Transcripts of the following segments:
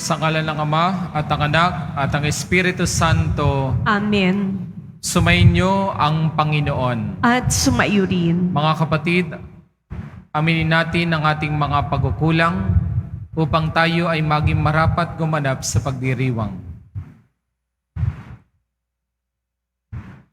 Sa ngalan ng Ama at ng Anak at ng Espiritu Santo, Amen. sumainyo ang Panginoon. At sumayo rin. Mga kapatid, aminin natin ang ating mga pagkukulang upang tayo ay maging marapat gumanap sa pagdiriwang.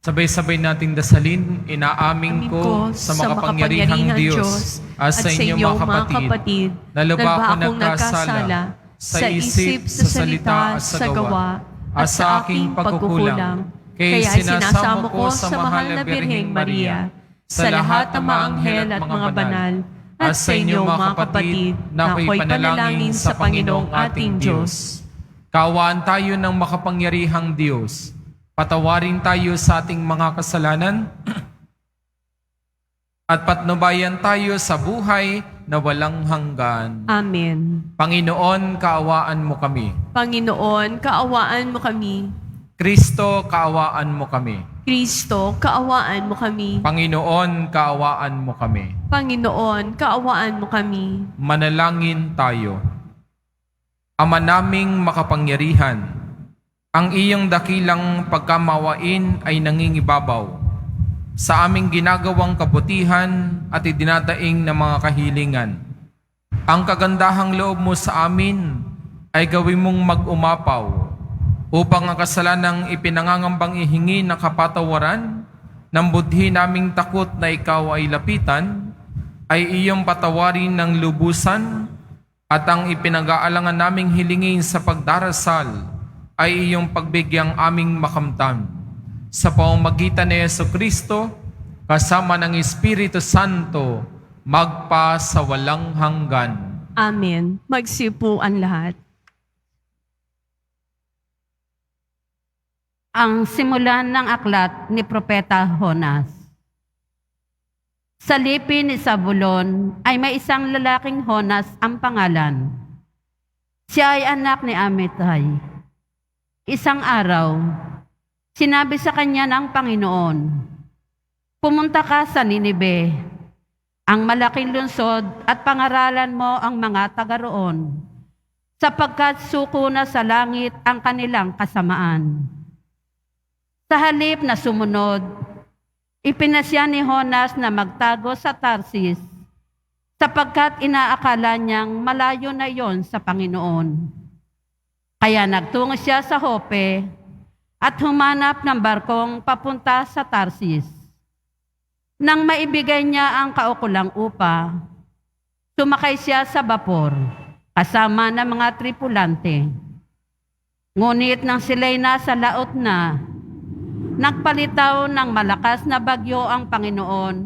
Sabay-sabay nating dasalin, inaamin ko sa makapangyarihang Diyos at sa inyo mga kapatid, na lubha akong nagkasala sa isip, sa salita at sa gawa at sa aking pagkukulang. Kaya sinasamo ko sa mahal na Birheng Maria, sa lahat ng mga anghel at mga banal, at sa inyo mga kapatid, na ako'y panalangin sa Panginoong ating Diyos. Kaawaan tayo ng makapangyarihang Diyos. Patawarin tayo sa ating mga kasalanan at patnubayan tayo sa buhay na walang hanggan. Amen. Panginoon, kaawaan mo kami. Panginoon, kaawaan mo kami. Kristo, kaawaan mo kami. Kristo, kaawaan mo kami. Panginoon, kaawaan mo kami. Panginoon, kaawaan mo kami. Manalangin tayo. Ama naming makapangyarihan, ang iyong dakilang pagkamawain ay nangingibabaw sa aming ginagawang kabutihan at idinadaing ng mga kahilingan. Ang kagandahang loob mo sa amin ay gawin mong mag-umapaw upang ang kasalanang ipinangangambang ihingi ng kapatawaran ng budhi naming takot na ikaw ay lapitan, ay iyong patawarin ng lubusan, at ang ipinag-aalangan naming hilingin sa pagdarasal ay iyong pagbigyang aming makamtan. Sa pamamagitan ni Jesucristo, kasama ng Espiritu Santo, magpa sa walang hanggan. Amen. Magsiupo ang lahat. Ang simulan ng aklat ni Propeta Jonas. Sa lipi ni Zabulon ay may isang lalaking Jonas ang pangalan. Siya ay anak ni Amittai. Isang araw, sinabi sa kanya ng Panginoon, "Pumunta ka sa Ninibe, ang malaking lungsod, at pangaralan mo ang mga taga roon, sapagkat suko na sa langit ang kanilang kasamaan." Sa halip na sumunod, ipinasya ni Jonas na magtago sa Tarsis, sapagkat inaakala niyang malayo na yon sa Panginoon. Kaya nagtungo siya sa Jope at humanap ng barkong papunta sa Tarsis. Nang maibigay niya ang kaukulang upa, sumakay siya sa bapor kasama ng mga tripulante. Ngunit nang sila'y nasa laot na, nagpalitaw ng malakas na bagyo ang Panginoon,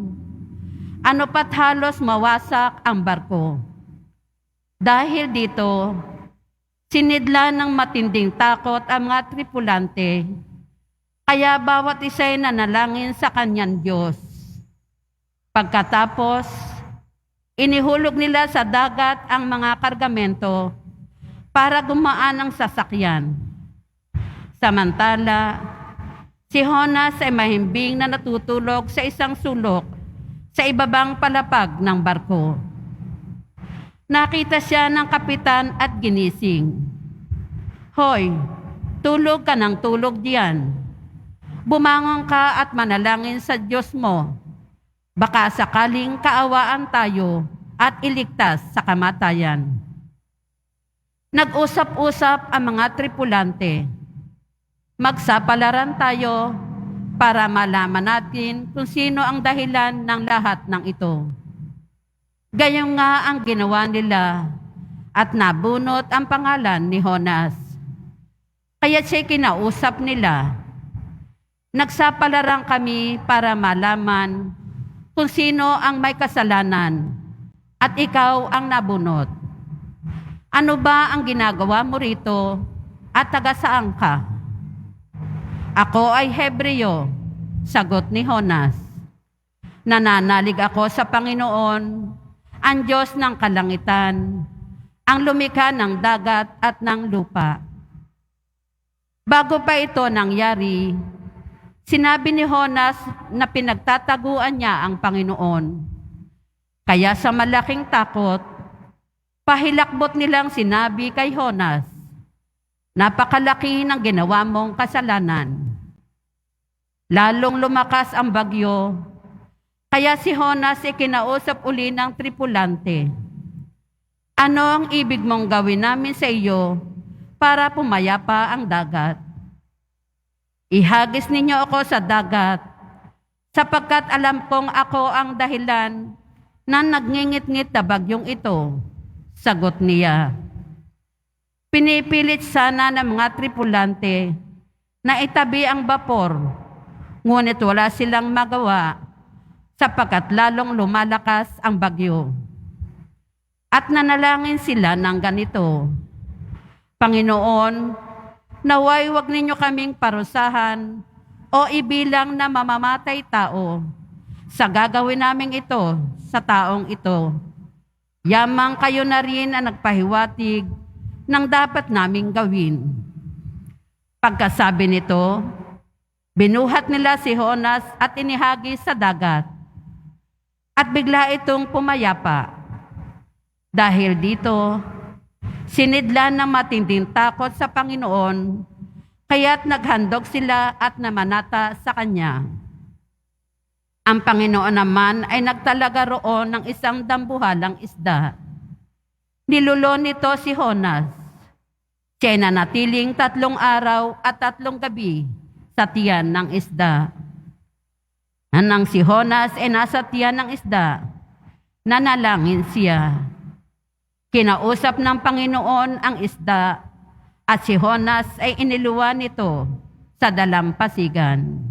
ano pat halos mawasak ang barko. Dahil dito, sinidla ng matinding takot ang mga tripulante, kaya bawat isa'y nanalangin sa kanyang Diyos. Pagkatapos, inihulog nila sa dagat ang mga kargamento para gumaan ang sasakyan. Samantala, si Jonas ay mahimbing na natutulog sa isang sulok sa ibabang palapag ng barko. Nakita siya ng kapitan at ginising. "Hoy, tulog ka ng tulog diyan. Bumangon ka at manalangin sa Diyos mo. Baka sakaling kaawaan tayo at iligtas sa kamatayan." Nag-usap-usap ang mga tripulante. "Magsapalaran tayo para malaman natin kung sino ang dahilan ng lahat ng ito." Gayong nga ang ginawa nila at nabunot ang pangalan ni Jonas. Kaya siya kinausap nila, "Nagsapalaran kami para malaman kung sino ang may kasalanan at ikaw ang nabunot. Ano ba ang ginagawa mo rito at taga saan ka?" "Ako ay Hebreo," sagot ni Jonas. "Nananalig ako sa Panginoon, ang Diyos ng kalangitan, ang lumikha ng dagat at ng lupa." Bago pa ito nangyari, sinabi ni Jonas na pinagtataguan niya ang Panginoon. Kaya sa malaking takot, pahilakbot nilang sinabi kay Jonas, Napakalaki ng ginawa mong kasalanan. Lalong lumakas ang bagyo, kaya si Jonas ay kinausap uli ng tripulante. Ano ang ibig mong gawin namin sa iyo para pumayapa ang dagat? Ihagis ninyo ako sa dagat, sapagkat alam kong ako ang dahilan na nagngingit-ngit na bagyong ito. Sagot niya. Pinipilit sana ng mga tripulante na itabi ang bapor, ngunit wala silang magawa sapagkat lalong lumalakas ang bagyo. At nanalangin sila ng ganito, Panginoon, naway wag ninyo kaming parusahan o ibilang na mamamatay tao sa gagawin namin ito sa taong ito. Yamang kayo na rin ang nagpahiwatig ng dapat naming gawin. Pagkasabi nito, binuhat nila si Jonas at inihagis sa dagat. At bigla itong pumayapa. Dahil dito, sinidlan ng matinding takot sa Panginoon, kaya't naghandog sila at namanata sa Kanya. Ang Panginoon naman ay nagtalaga roon ng isang dambuhalang isda. Nilulo nito si Jonas. Siya'y nanatiling 3 araw at 3 gabi sa tiyan ng isda. Nang si Jonas ay nasa tiyan ng isda, nanalangin siya. Kinausap ng Panginoon ang isda at si Jonas ay iniluwan nito sa dalampasigan.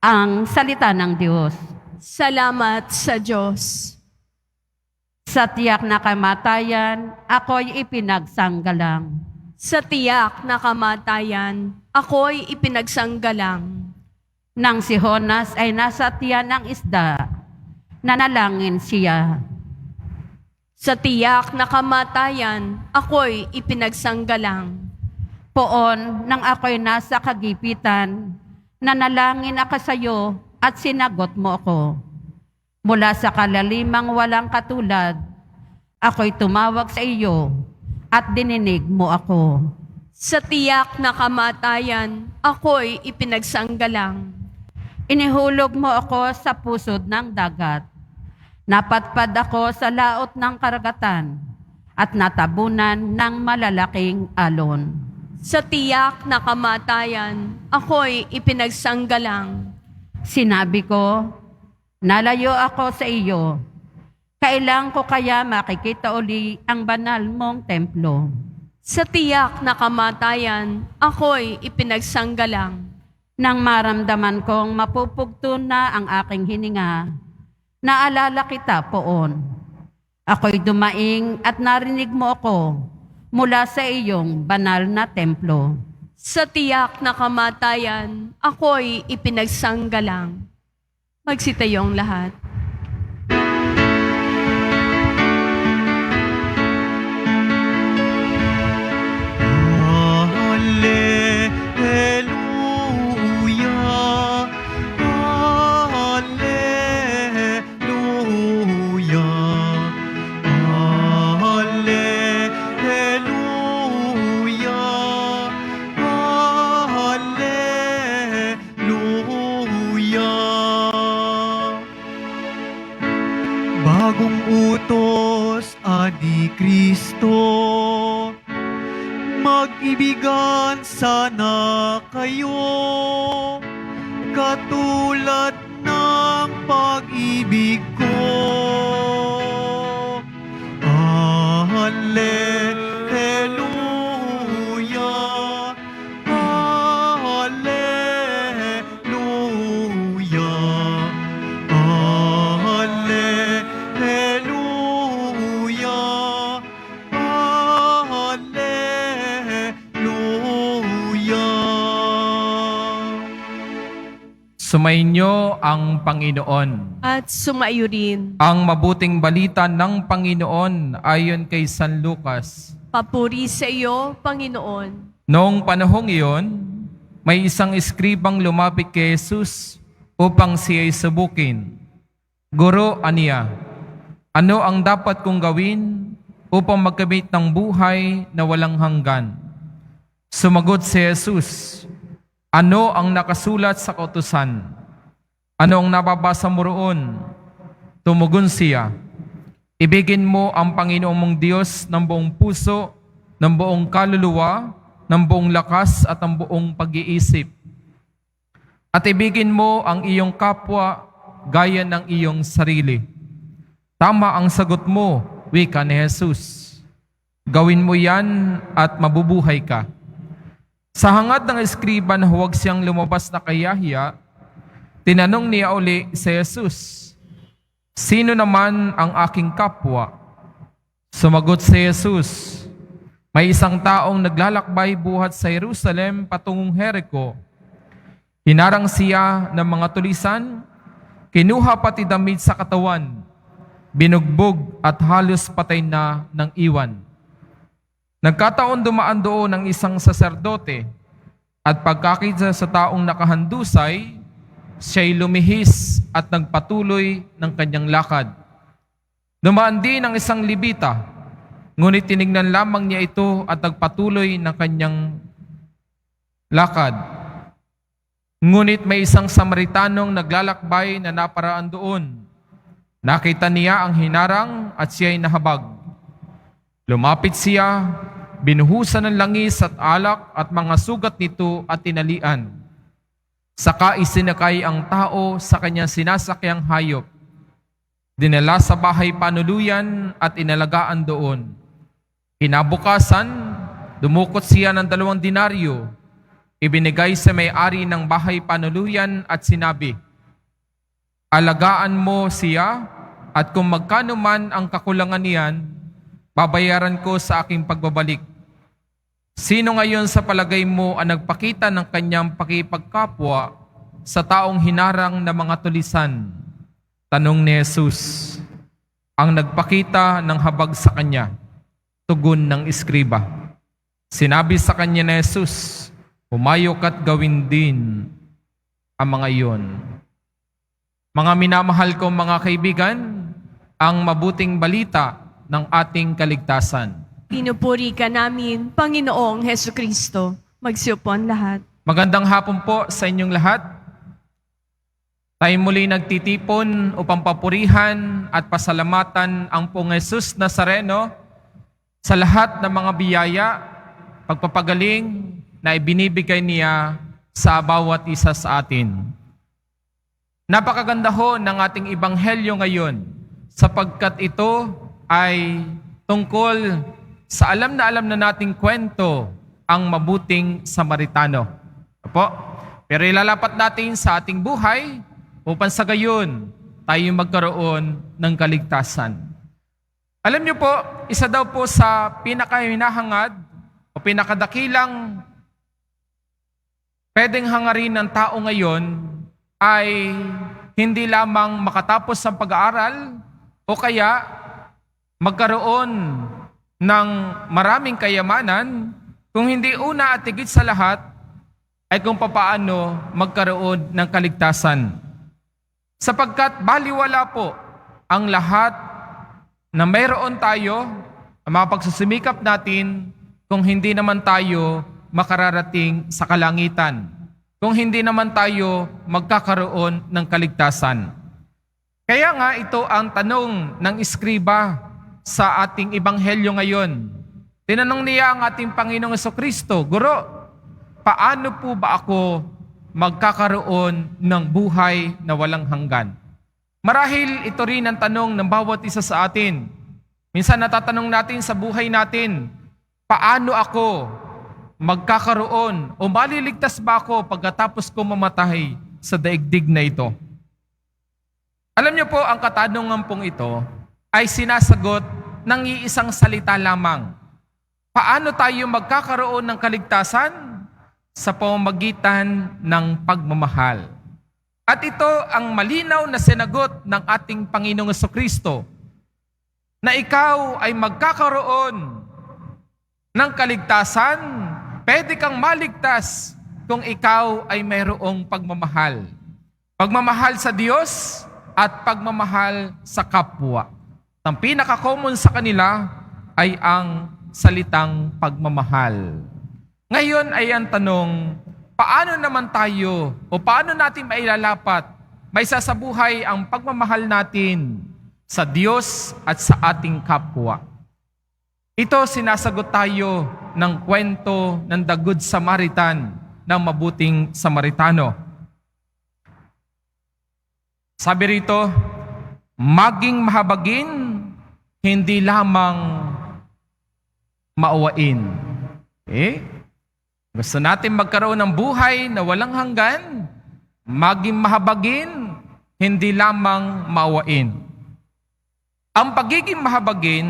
Ang salita ng Diyos. Salamat sa Diyos. Sa tiyak na kamatayan, ako'y ipinagsanggalang. Sa tiyak na kamatayan, ako'y ipinagsanggalang. Nang si Jonas ay nasa tiyan ng isda, nanalangin siya. Sa tiyak na kamatayan, ako'y ipinagsanggalang. Poon, nang ako'y nasa kagipitan, nanalangin ako sa iyo at sinagot mo ako. Mula sa kalalimang walang katulad, ako'y tumawag sa iyo at dininig mo ako. Sa tiyak na kamatayan, ako'y ipinagsanggalang. Inihulog mo ako sa pusod ng dagat. Napatpad ako sa laot ng karagatan at natabunan ng malalaking alon. Sa tiyak na kamatayan, ako'y ipinagsanggalang. Sinabi ko, nalayo ako sa iyo. Kailan ko kaya makikita uli ang banal mong templo? Sa tiyak na kamatayan, ako'y ipinagsanggalang. Nang maramdaman kong mapupugto na ang aking hininga, naalala kita poon. Ako'y dumaing at narinig mo ako mula sa iyong banal na templo. Sa tiyak na kamatayan, ako'y ipinagsanggalang. Magsitayong lahat. Bagong utos, Adi Kristo, mag-ibigan sana kayo, katulad ng pag-ibig ko. Hallelujah, Hallelujah, Hallelujah, Hallelujah. Sumainyo ang Panginoon. At sumayo rin. Ang mabuting balita ng Panginoon ayon kay San Lucas. Papuri sa iyo, Panginoon. Noong panahong iyon, may isang eskribang lumapit kay Jesus upang siya'y subukin. Guro, aniya, ano ang dapat kong gawin upang magkamit ng buhay na walang hanggan. Sumagot si Jesus, ano ang nakasulat sa kautusan? Ano ang nababasa mo roon? Tumugon siya, ibigin mo ang Panginoong mong Diyos ng buong puso, ng buong kaluluwa, ng buong lakas at ng buong pag-iisip. At ibigin mo ang iyong kapwa gaya ng iyong sarili. Tama ang sagot mo, wika ni Jesus. Gawin mo yan at mabubuhay ka. Sa hangad ng eskriba na huwag siyang lumabas na kay Yahya, tinanong niya uli si Jesus, sino naman ang aking kapwa? Sumagot si Jesus, may isang taong naglalakbay buhat sa Jerusalem patungong Jericho. Hinarang siya ng mga tulisan, kinuha pati damit sa katawan, binugbog at halos patay na ng iwan. Nagkataon dumaan doon ng isang saserdote at pagkakita sa taong nakahandusay, siya'y lumihis at nagpatuloy ng kanyang lakad. Dumaan din ang isang Libita, ngunit tinignan lamang niya ito at nagpatuloy ng kanyang lakad. Ngunit may isang Samaritanong naglalakbay na naparaan doon. Nakita niya ang hinarang at siya'y nahabag. Lumapit siya, binuhusan ng langis at alak at mga sugat nito at tinalian. Saka isinakay ang tao sa kanyang sinasakyang hayop. Dinala sa bahay panuluyan at inalagaan doon. Kinabukasan, dumukot siya ng 2 denaryo. Ibinigay sa may-ari ng bahay panuluyan at sinabi, alagaan mo siya at kung magkano man ang kakulangan niyan, babayaran ko sa aking pagbabalik. Sino ngayon sa palagay mo ang nagpakita ng kanyang pakipagkapwa sa taong hinarang na mga tulisan? Tanong ni Jesus. Ang nagpakita ng habag sa kanya, tugon ng eskriba. Sinabi sa kanya ni Jesus, humayok at gawin din ang mga iyon. Mga minamahal kong mga kaibigan, ang mabuting balita ng ating kaligtasan. Pinupuri ka namin, Panginoong Hesukristo. Magsiupon lahat. Magandang hapon po sa inyong lahat. Tayo muli nagtitipon upang papurihan at pasalamatan ang Pong Jesus Nazareno sa lahat ng mga biyaya, pagpapagaling na ibinibigay niya sa bawat isa sa atin. Napakaganda ho ng ating ebanghelyo ngayon sapagkat ito ay tungkol sa alam na nating kwento, ang mabuting Samaritano. Opo? Pero ilalapat natin sa ating buhay upang sa gayon tayo magkaroon ng kaligtasan. Alam niyo po, isa daw po sa pinakahinahangad o pinakadakilang pwedeng hangarin ng tao ngayon ay hindi lamang makatapos sa pag-aaral o kaya magkaroon ng maraming kayamanan, kung hindi una at higit sa lahat ay kung papaano magkaroon ng kaligtasan. Sapagkat baliwala po ang lahat na mayroon tayo, ang mga pagsusumikap natin, kung hindi naman tayo makararating sa kalangitan, kung hindi naman tayo magkakaroon ng kaligtasan. Kaya nga ito ang tanong ng eskriba sa ating ebanghelyo ngayon. Tinanong niya ang ating Panginoong Jesucristo, Guro, paano po ba ako magkakaroon ng buhay na walang hanggan? Marahil ito rin ang tanong ng bawat isa sa atin. Minsan natatanong natin sa buhay natin, paano ako magkakaroon o maliligtas ba ako pagkatapos ko mamatay sa daigdig na ito? Alam niyo po, ang katanungan pong ito ay sinasagot ng iisang salita lamang. Paano tayo magkakaroon ng kaligtasan? Sa pamamagitan ng pagmamahal. At ito ang malinaw na sinagot ng ating Panginoong Jesucristo, na ikaw ay magkakaroon ng kaligtasan, pwede kang maligtas kung ikaw ay mayroong pagmamahal. Pagmamahal sa Diyos at pagmamahal sa kapwa. Ang pinaka-common sa kanila ay ang salitang pagmamahal. Ngayon ay ang tanong, paano naman tayo o paano natin mailalapat, maisasabuhay ang pagmamahal natin sa Diyos at sa ating kapwa? Ito sinasagot tayo ng kwento ng The Good Samaritan, ng mabuting Samaritano. Sabi rito, maging mahabagin, hindi lamang maawain. Gusto natin magkaroon ng buhay na walang hanggan, maging mahabagin, hindi lamang maawain. Ang pagiging mahabagin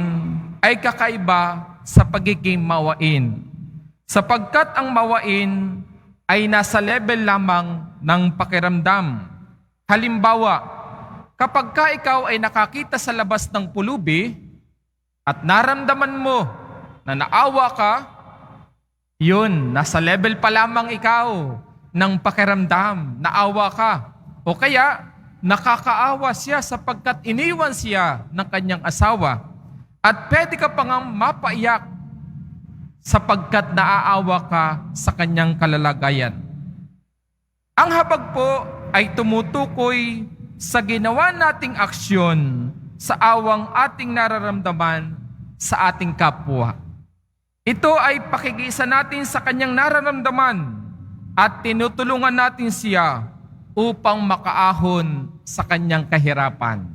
ay kakaiba sa pagiging maawain, sapagkat ang maawain ay nasa level lamang ng pakiramdam. Halimbawa, kapag ka ikaw ay nakakita sa labas ng pulubi at naramdaman mo na naawa ka, yun, nasa level pa lamang ikaw ng pakiramdam, naawa ka. O kaya, nakakaawa siya sapagkat iniwan siya ng kanyang asawa. At pwede ka pa nga mapaiyak sapagkat naaawa ka sa kanyang kalalagayan. Ang habag po ay tumutukoy sa ginawa nating aksyon sa awang ating nararamdaman sa ating kapwa. Ito ay pakikisa natin sa kanyang nararamdaman at tinutulungan natin siya upang makaahon sa kanyang kahirapan.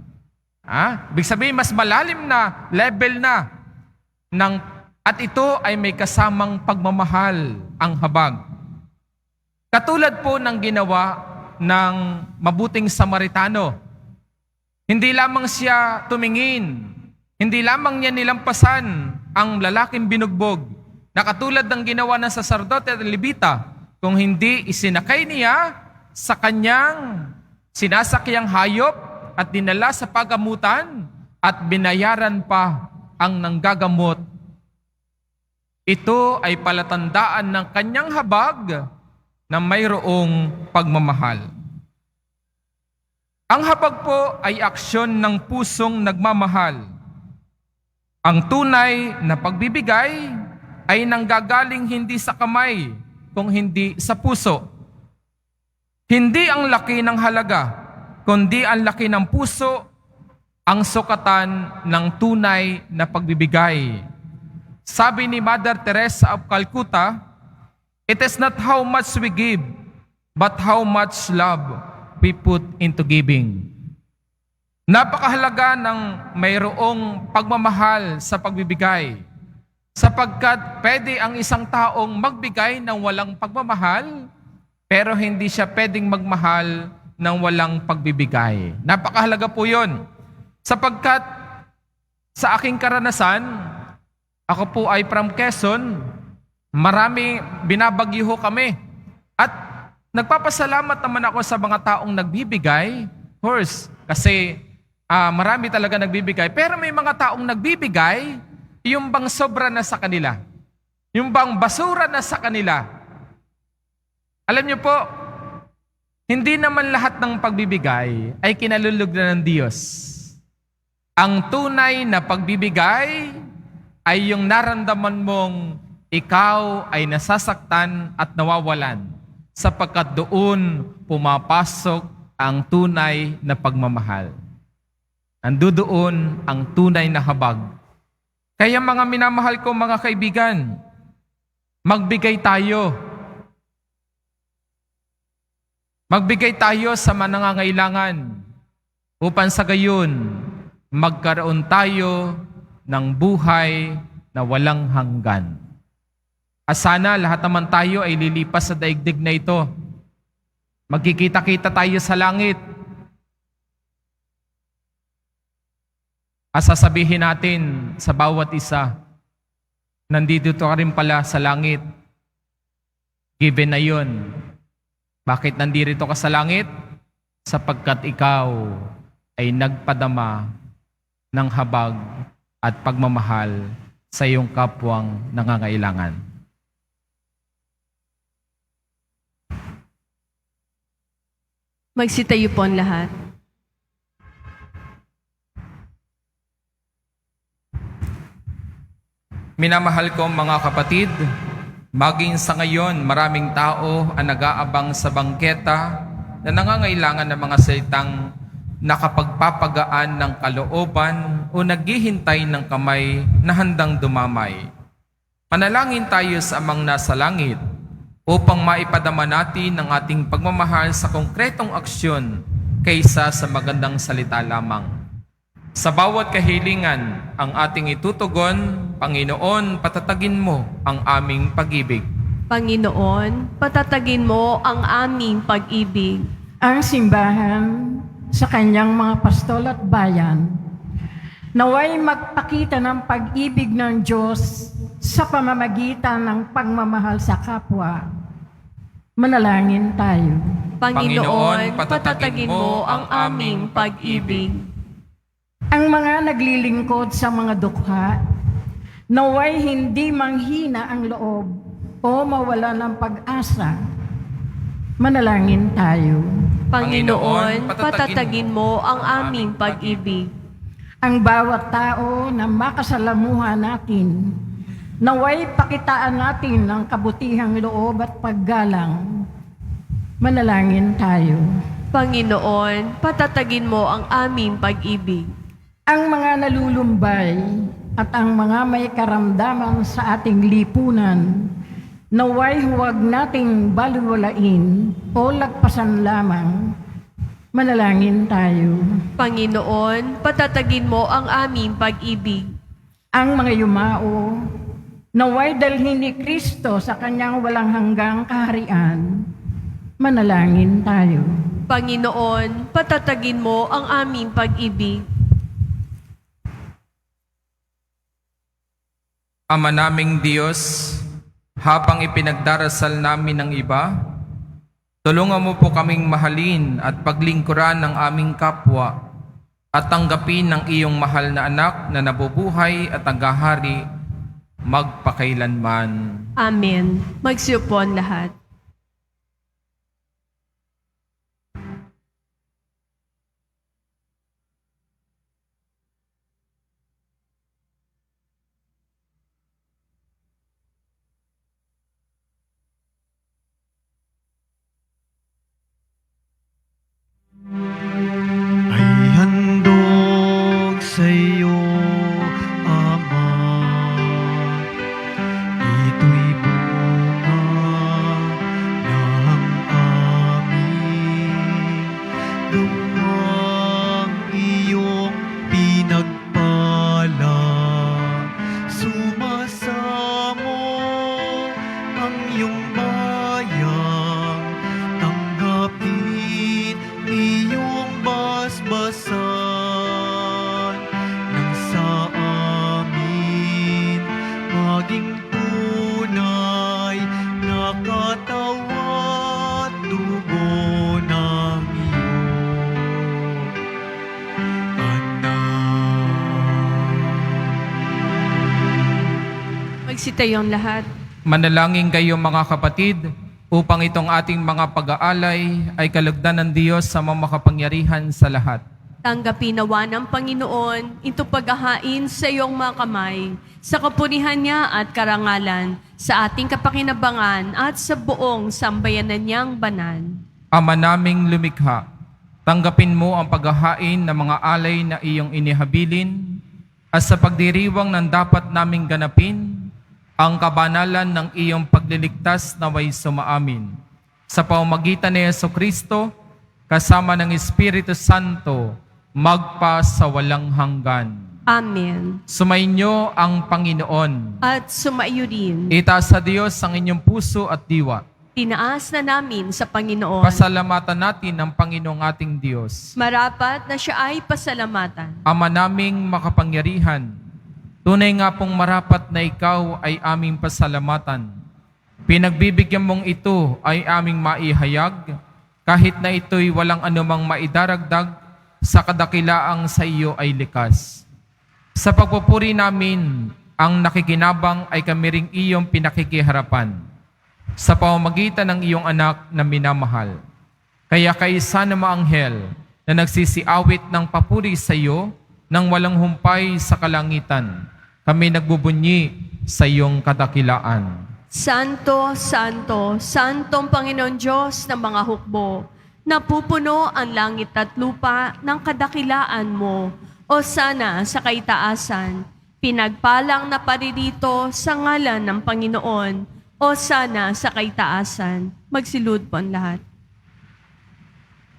Ibig sabihin, mas malalim na level na at ito ay may kasamang pagmamahal ang habag. Katulad po ng ginawa ng mabuting Samaritano. Hindi lamang siya tumingin, hindi lamang niya nilampasan ang lalaking binugbog na katulad ng ginawa ng saserdote at Levita, kung hindi isinakay niya sa kanyang sinasakyang hayop at dinala sa pagamutan at binayaran pa ang nanggagamot. Ito ay palatandaan ng kanyang habag na mayroong pagmamahal. Ang habag po ay aksyon ng pusong nagmamahal. Ang tunay na pagbibigay ay nanggagaling hindi sa kamay, kung hindi sa puso. Hindi ang laki ng halaga, kundi ang laki ng puso ang sukatan ng tunay na pagbibigay. Sabi ni Mother Teresa of Calcutta, "It is not how much we give, but how much love we put into giving." Napakahalaga ng mayroong pagmamahal sa pagbibigay, sapagkat pwede ang isang taong magbigay ng walang pagmamahal, pero hindi siya pwedeng magmahal ng walang pagbibigay. Napakahalaga po yun. Sapagkat sa aking karanasan, ako po ay from Quezon, marami binabagyo kami. At nagpapasalamat naman ako sa mga taong nagbibigay. Of course, kasi marami talaga nagbibigay. Pero may mga taong nagbibigay, yung bang sobra na sa kanila. Yung bang basura na sa kanila. Alam niyo po, hindi naman lahat ng pagbibigay ay kinalulug na ng Diyos. Ang tunay na pagbibigay ay yung naramdaman mong ikaw ay nasasaktan at nawawalan, sapagkat doon pumapasok ang tunay na pagmamahal. Nandoon ang tunay na habag. Kaya mga minamahal ko mga kaibigan, magbigay tayo. Magbigay tayo sa nangangailangan upang sa gayon magkaroon tayo ng buhay na walang hanggan. At sana lahat naman tayo ay lilipas sa daigdig na ito. Magkikita-kita tayo sa langit. At sasabihin natin sa bawat isa, nandito ka rin pala sa langit. Given na yun. Bakit nandito ka sa langit? Sapagkat ikaw ay nagpadama ng habag at pagmamahal sa iyong kapwang nangangailangan. Magsitayo po ang lahat. Minamahal ko mga kapatid, maging sa ngayon maraming tao ang nag-aabang sa bangketa na nangangailangan ng mga salitang nakapagpapagaan ng kalooban o naghihintay ng kamay na handang dumamay. Panalangin tayo sa Amang nasa langit upang maipadama natin ang ating pagmamahal sa konkretong aksyon kaysa sa magandang salita lamang. Sa bawat kahilingan ang ating itutugon, Panginoon, patatagin mo ang aming pag-ibig. Panginoon, patatagin mo ang aming pag-ibig. Ang simbahan sa kanyang mga pastol at bayan, naway magpakita ng pag-ibig ng Diyos sa pamamagitan ng pagmamahal sa kapwa. Manalangin tayo. Panginoon, patatagin mo ang aming pag-ibig. Ang mga naglilingkod sa mga dukha, naway hindi manghina ang loob o mawala ng pag-asa. Manalangin tayo. Panginoon, patatagin mo ang aming pag-ibig. Ang bawat tao na makasalamuhan natin, naway pakitaan natin ang kabutihang loob at paggalang. Manalangin tayo. Panginoon, patatagin mo ang aming pag-ibig. Ang mga nalulumbay at ang mga may karamdaman sa ating lipunan, naway huwag nating baliwalain o lagpasan lamang. Manalangin tayo. Panginoon, patatagin mo ang aming pag-ibig. Ang mga yumao, naway dalhin ni Kristo sa kanyang walang hanggang kaharian. Manalangin tayo. Panginoon, patatagin mo ang aming pag-ibig. Ama naming Diyos, habang ipinagdarasal namin ng iba, tulungan mo po kaming mahalin at paglingkuran ng aming kapwa at tanggapin ng iyong mahal na anak na nabubuhay at naghahari magpakailanman. Amen. Magsiyupon lahat. Ay handog sa'yo, Ama. Ito'y bunga ng aming luwang iyong pinagpala. Sumasamo ang iyong bayang, tanggapin iyong basbasan nang sa amin maging tunay na katawan dugo ng iyong anak. Magsitayong lahat. Manalangin kayo mga kapatid, upang itong ating mga pag-aalay ay kalugdan ng Diyos sa mga makapangyarihan sa lahat. Tanggapin nawa ng Panginoon ito paghahain sa iyong mga kamay, sa kapurihan niya at karangalan, sa ating kapakinabangan at sa buong sambayanan niyang banal. Ama naming lumikha, tanggapin mo ang paghahain ng mga alay na iyong inihabilin at sa pagdiriwang ng dapat naming ganapin, ang kabanalan ng iyong pagliligtas naway sumaamin. Sa pamamagitan ni Jesucristo, kasama ng Espiritu Santo, magpa sa walang hanggan. Amen. Sumainyo ang Panginoon. At sumaiyo rin, Itaas sa Diyos ang inyong puso at diwa. tinaas na namin sa Panginoon. Pasalamatan natin ang Panginoong ating Diyos. Marapat na siya ay pasalamatan. Ama naming makapangyarihan, tunay nga pong marapat na ikaw ay aming pasalamatan. Pinagbibigyan mong ito ay aming maihayag, kahit na ito'y walang anumang maidaragdag sa kadakilaang sa iyo ay likas. Sa pagpupuri namin, ang nakikinabang ay kami ring iyong pinakikiharapan sa pamamagitan ng iyong anak na minamahal. Kaya kaisa na maanghel na nagsisiawit ng papuri sa iyo nang walang humpay sa kalangitan, kami nagbubunyi sa iyong kadakilaan. Santo, Santo, Santong Panginoon Diyos ng mga hukbo, napupuno ang langit at lupa ng kadakilaan mo, o sana sa kaitaasan, pinagpalang na paririto sa ngalan ng Panginoon, o sana sa kaitaasan. Magsilud po ang lahat.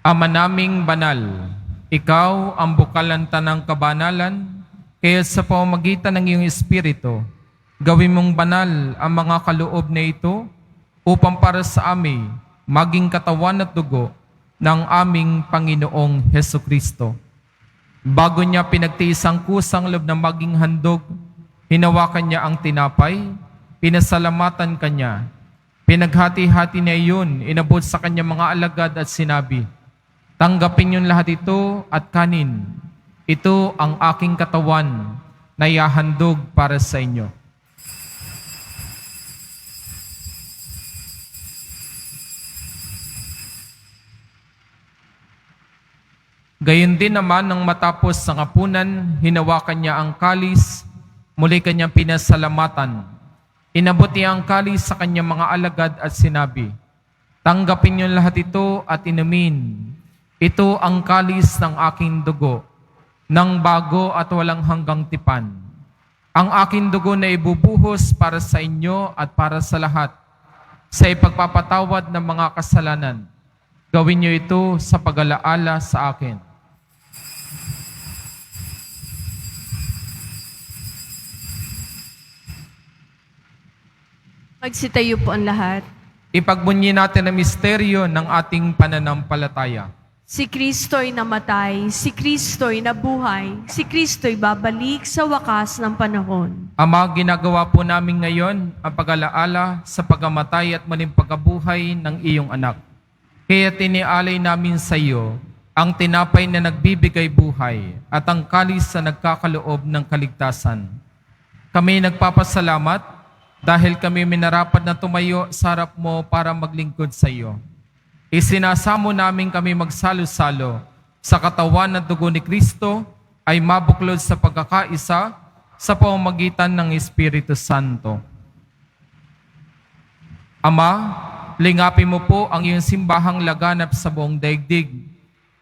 Ama naming banal, ikaw ang bukalan tanang kabanalan, kaya sa pamamagitan ng iyong Espiritu, gawin mong banal ang mga kaloob na ito upang para sa amin maging katawan at dugo ng aming Panginoong Heso Kristo. Bago niya pinagtiis ang kusang loob na maging handog, hinawakan niya ang tinapay, pinasalamatan kanya, pinaghati-hati niya iyon, inabot sa kanya mga alagad at sinabi, tanggapin niyo lahat ito at kanin. Ito ang aking katawan na ihahandog para sa inyo. Gayon din naman nang matapos sa hapunan, hinawakan niya ang kalis, muli kanyang pinasalamatan. Inabot niya ang kalis sa kanyang mga alagad at sinabi, tanggapin niyo lahat ito at inumin. Ito ang kalis ng aking dugo, ng bago at walang hanggang tipan. Ang aking dugo na ibubuhos para sa inyo at para sa lahat, sa ipagpapatawad ng mga kasalanan. Gawin niyo ito sa pag-alaala sa akin. Magsitayo po ang lahat. Ipagbunyi natin ang misteryo ng ating pananampalataya. Si Kristo'y namatay, si Kristo'y nabuhay, si Kristo'y babalik sa wakas ng panahon. Ama, ginagawa po namin ngayon ang pag-alaala sa pagamatay at muling pagkabuhay ng iyong anak. Kaya tinialay namin sa iyo ang tinapay na nagbibigay buhay at ang kalis na nagkakaloob ng kaligtasan. Kami nagpapasalamat dahil kami minarapat na tumayo sa harap mo para maglingkod sa iyo. Isinasamo namin kami magsalo-salo sa katawan at dugo ni Kristo ay mabuklod sa pagkakaisa sa pamamagitan ng Espiritu Santo. Ama, lingapin mo po ang iyong simbahang laganap sa buong daigdig.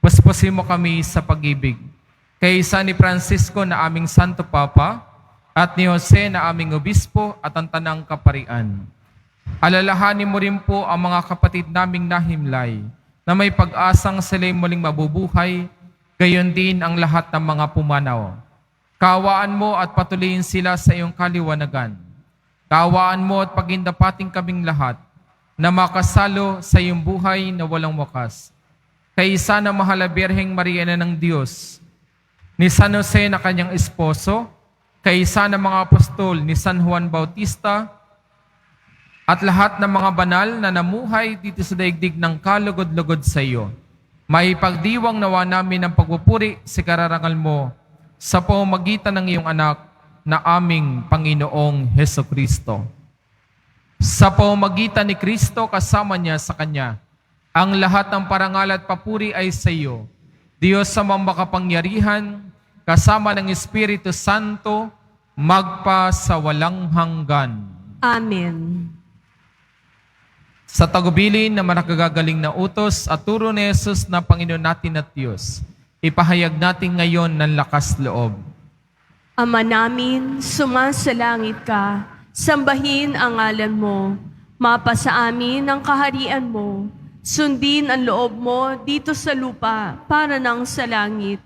Puspusin mo kami sa pag-ibig. Kaysa ni Francisco na aming Santo Papa, at ni Jose na aming obispo at ang tanang kaparian. Alalahanin mo rin po ang mga kapatid naming nahimlay na may pag-asang sila'y muling mabubuhay, gayon din ang lahat ng mga pumanaw. Kaawaan mo at patuloyin sila sa iyong kaliwanagan. Kaawaan mo at pagindapating kaming lahat na makasalo sa iyong buhay na walang wakas. Kaysa na mahal na Birheng Maria na ng Diyos, ni San Jose na kanyang esposo, kaysa ng mga apostol ni San Juan Bautista, at lahat ng mga banal na namuhay dito sa daigdig ng kalugod-lugod sa iyo. May pagdiwang nawa namin ang pagpupuri sa kararangal mo sa pamamagitan ng iyong anak na aming Panginoong Heso Kristo. Sa pamamagitan ni Kristo kasama niya sa Kanya, ang lahat ng parangal at papuri ay sa iyo, Diyos sa makapangyarihan, kasama ng Espiritu Santo, magpa sa walang hanggan. Amen. Sa tagubilin na manakagagaling na utos at turo ni Jesus na Panginoon natin at Diyos, ipahayag natin ngayon ng lakas loob. Ama namin, sumasalangit ka, sambahin ang ngalan mo, mapasa amin ang kaharian mo, sundin ang loob mo dito sa lupa para nang sa langit.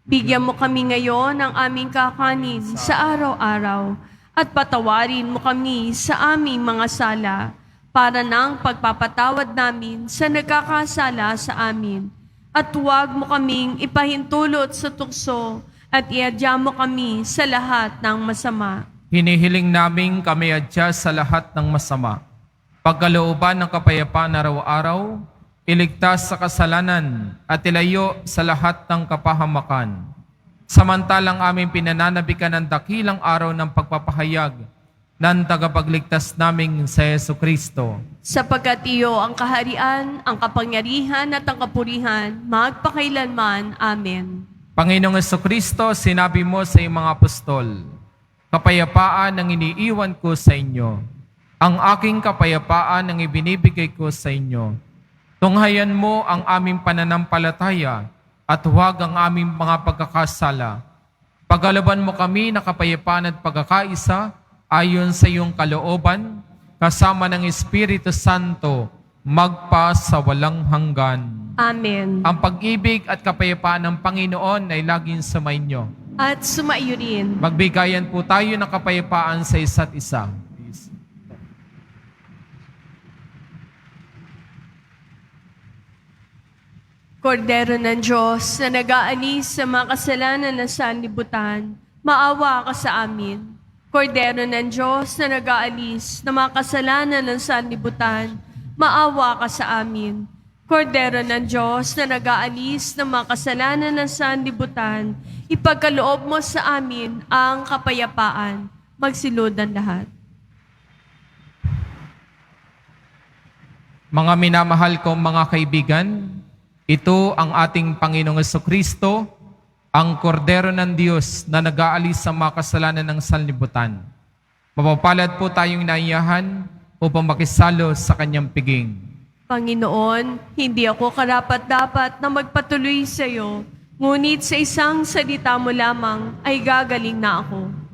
Bigyan mo kami ngayon ng aming kakanin sa araw-araw at patawarin mo kami sa aming mga sala para nang pagpapatawad namin sa nagkakasala sa amin. At huwag mo kaming ipahintulot sa tukso at iadya mo kami sa lahat ng masama. Hinihiling namin kami adya sa lahat ng masama. Pagkalooban ng kapayapaan araw-araw, iligtas sa kasalanan at ilayo sa lahat ng kapahamakan. Samantalang aming pinananabikan ng dakilang araw ng pagpapahayag ng tagapagligtas naming sa Yesu Kristo. Sapagkat iyo ang kaharian, ang kapangyarihan at ang kapurihan, magpakailanman. Amen. Panginoong Yesu Kristo, sinabi mo sa iyong mga apostol, kapayapaan ang iniiwan ko sa inyo. Ang aking kapayapaan ang ibinibigay ko sa inyo. Tunghayan mo ang aming pananampalataya at huwag ang aming mga pagkakasala. Pagalaban mo kami na kapayapaan at pagkakaisa ayon sa iyong kalooban, kasama ng Espiritu Santo, magpa sa walang hanggan. Amen. Ang pag-ibig at kapayapaan ng Panginoon ay laging sumainyo. At sumaiyo rin. Magbigayan po tayo ng kapayapaan sa isa't isa. Please. Kordero ng Diyos na nag-aalis sa mga kasalanan ng sanlibutan, maawa ka sa amin. Kordero ng Diyos na nag-aalis ng mga kasalanan ng sanlibutan, maawa ka sa amin. Kordero ng Diyos na nag-aalis ng mga kasalanan ng sanlibutan, ipagkaloob mo sa amin ang kapayapaan. Magsilod ang lahat. Mga minamahal kong mga kaibigan, ito ang ating Panginoong Jesucristo, ang Kordero ng Diyos na nag-aalis sa mga kasalanan ng sanlibutan. Mapapalad po tayong naiyahan upang makisalo sa kanyang piging. Panginoon, hindi ako karapat-dapat na magpatuloy sa iyo, ngunit sa isang salita mo lamang ay gagaling na ako.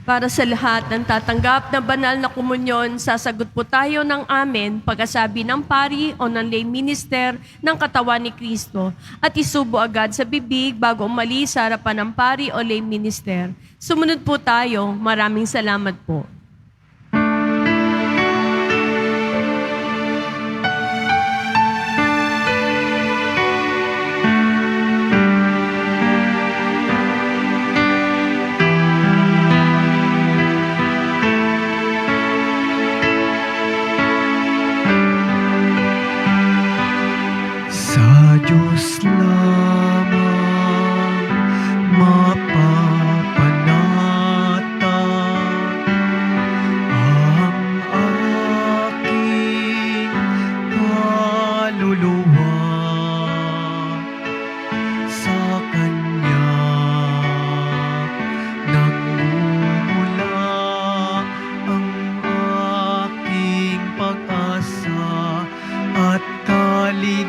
Para sa lahat ng tatanggap ng banal na komunyon, sasagot po tayo ng amen pagkasabi ng pari o ng lay minister ng katawan ni Kristo at isubo agad sa bibig bago umalis sa harapan ng pari o lay minister. Sumunod po tayo. Maraming salamat po. Sa Diyos lamang mapapanatag ang aking kaluluwa. Sa Kanya nagmumula ang aking pag-asa at kaligtasan.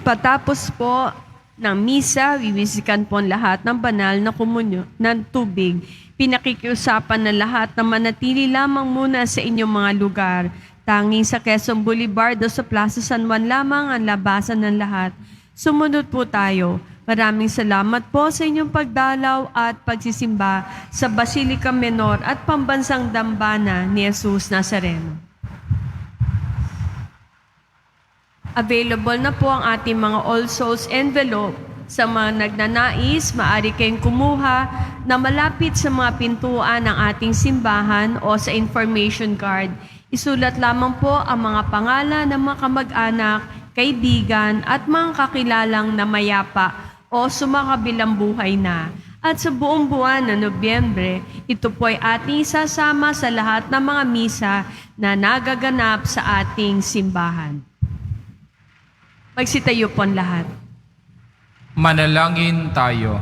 Patapos po ng misa, wiwisikan po ang lahat ng banal na komunyo ng tubig. Pinakikiusapan na lahat na manatili lamang muna sa inyong mga lugar. Tanging sa Quezon Boulevard o sa Plaza San Juan lamang ang labasan ng lahat. Sumunod po tayo. Maraming salamat po sa inyong pagdalaw at pagsisimba sa Basilica Menor at Pambansang Dambana ni Jesus Nazareno. Available na po ang ating mga All Souls envelope. Sa mga nagnanais, maaari kayong kumuha na malapit sa mga pintuan ng ating simbahan o sa information card. Isulat lamang po ang mga pangalan ng mga kamag-anak, kaibigan at mga kakilalang na mayapa o sumakabilang buhay na. At sa buong buwan ng Nobyembre, ito po ay ating isasama sa lahat ng mga misa na nagaganap sa ating simbahan. Magsitayo po ang lahat. Manalangin tayo.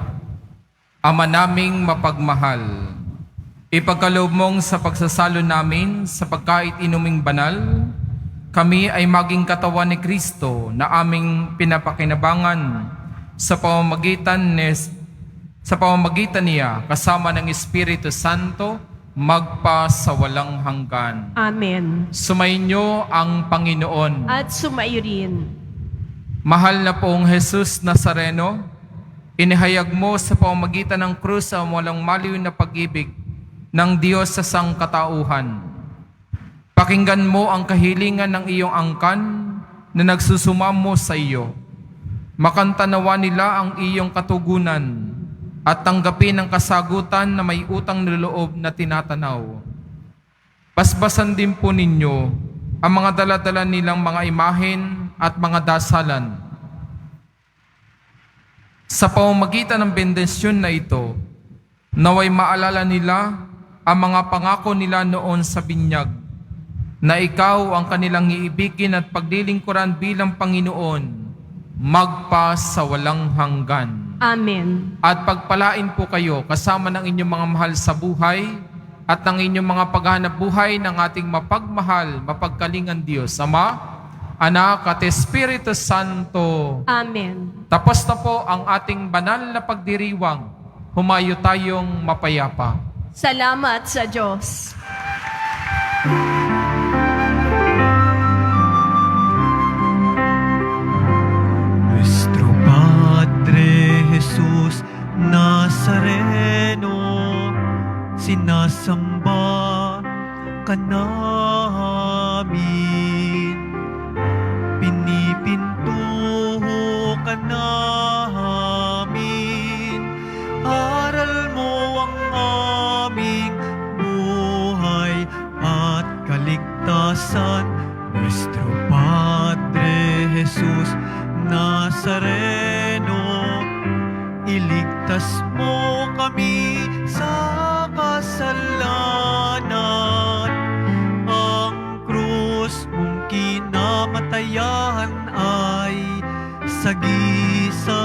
Ama naming mapagmahal, ipagkaloob mong sa pagsasalo namin sa pagkait inuming banal, kami ay maging katawan ni Kristo na aming pinapakinabangan sa pamamagitan niya kasama ng Espiritu Santo magpa sa walang hanggan. Amen. Sumainyo ang Panginoon. At sumayo rin. Mahal na pong Jesus Nazareno, inihayag mo sa pamamagitan ng krus ang walang maliw na pag-ibig ng Diyos sa sangkatauhan. Pakinggan mo ang kahilingan ng iyong angkan na nagsusumamo sa iyo. Makanta nawa nila ang iyong katugunan at tanggapin ang kasagutan na may utang na loob na tinatanaw. Basbasan din po ninyo ang mga dala-dala nilang mga imahen at mga dasalan. Sa pamamagitan ng bendisyon na ito, naway maalala nila ang mga pangako nila noon sa binyag, na ikaw ang kanilang iibigin at paglilingkuran bilang Panginoon, magpa sa walang hanggan. Amen. At pagpalain po kayo kasama ng inyong mga mahal sa buhay at ng inyong mga paghahanap buhay ng ating mapagmahal, mapagkalingan Diyos, Ama, Anak at Espiritu Santo. Amen. Tapos na po ang ating banal na pagdiriwang. Humayo tayong mapayapa. Salamat sa Diyos. Nuestro Padre Jesus Nazareno, sinasamba ka namin, pinipintuho ka namin, aral mo ang aming buhay at kaligtasan. Nuestro Padre Jesus Nazareno, iligtas mo kami sa kasalanan. Ang krus mong kinamatayan ay sagisag